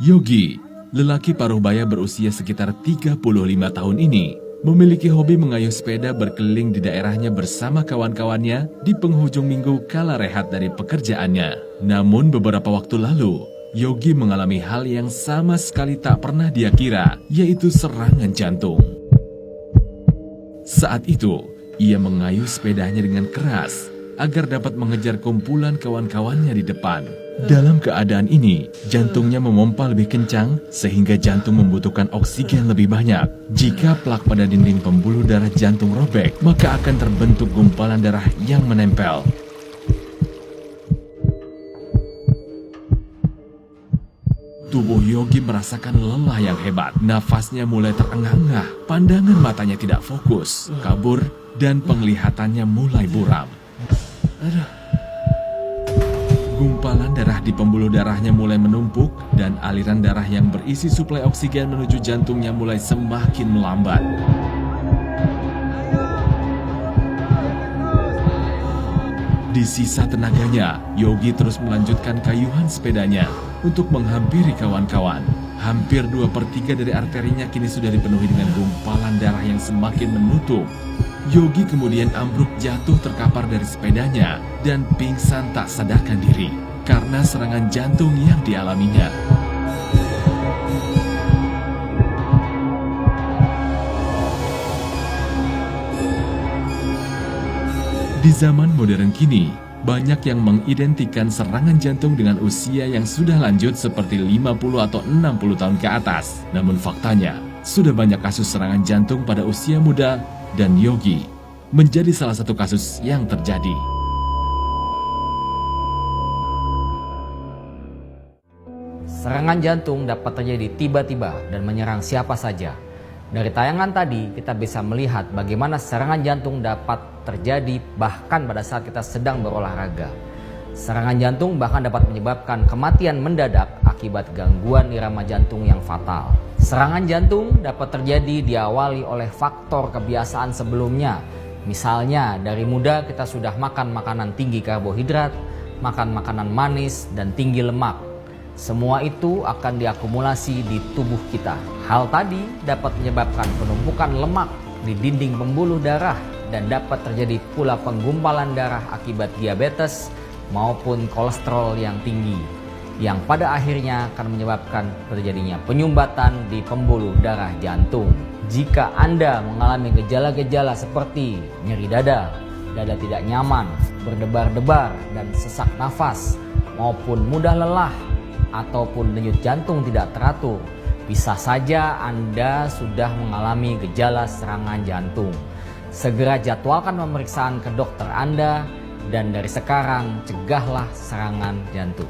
Yogi, lelaki paruh baya berusia sekitar 35 tahun ini, memiliki hobi mengayuh sepeda berkeliling di daerahnya bersama kawan-kawannya di penghujung minggu kala rehat dari pekerjaannya. Namun beberapa waktu lalu, Yogi mengalami hal yang sama sekali tak pernah dia kira, yaitu serangan jantung. Saat itu, ia mengayuh sepedanya dengan keras agar dapat mengejar kumpulan kawan-kawannya di depan. Dalam keadaan ini, jantungnya memompa lebih kencang sehingga jantung membutuhkan oksigen lebih banyak. Jika plak pada dinding pembuluh darah jantung robek, maka akan terbentuk gumpalan darah yang menempel. Tubuh Yogi merasakan lelah yang hebat. Nafasnya mulai terengah-engah, pandangan matanya tidak fokus, kabur, dan penglihatannya mulai buram. Gumpalan darah di pembuluh darahnya mulai menumpuk dan aliran darah yang berisi suplai oksigen menuju jantungnya mulai semakin melambat. Di sisa tenaganya, Yogi terus melanjutkan kayuhan sepedanya untuk menghampiri kawan-kawan. Hampir 2/3 dari arterinya kini sudah dipenuhi dengan gumpalan darah yang semakin menutup. Yogi kemudian ambruk jatuh terkapar dari sepedanya dan pingsan tak sadarkan diri karena serangan jantung yang dialaminya. Di zaman modern kini, banyak yang mengidentikan serangan jantung dengan usia yang sudah lanjut seperti 50 atau 60 tahun ke atas. Namun faktanya, sudah banyak kasus serangan jantung pada usia muda dan Yogi menjadi salah satu kasus yang terjadi. Serangan jantung dapat terjadi tiba-tiba dan menyerang siapa saja. Dari tayangan tadi, kita bisa melihat bagaimana serangan jantung dapat terjadi bahkan pada saat kita sedang berolahraga. Serangan jantung bahkan dapat menyebabkan kematian mendadak akibat gangguan irama jantung yang fatal. Serangan jantung dapat terjadi diawali oleh faktor kebiasaan sebelumnya. Misalnya, dari muda kita sudah makan makanan tinggi karbohidrat, makan makanan manis, dan tinggi lemak. Semua itu akan diakumulasi di tubuh kita. Hal tadi dapat menyebabkan penumpukan lemak di dinding pembuluh darah dan dapat terjadi pula penggumpalan darah akibat diabetes maupun kolesterol yang tinggi, yang pada akhirnya akan menyebabkan terjadinya penyumbatan di pembuluh darah jantung. Jika Anda mengalami gejala-gejala seperti nyeri dada, dada tidak nyaman, berdebar-debar dan sesak nafas, maupun mudah lelah, ataupun denyut jantung tidak teratur, bisa saja Anda sudah mengalami gejala serangan jantung. Segera jadwalkan pemeriksaan ke dokter Anda dan dari sekarang cegahlah serangan jantung.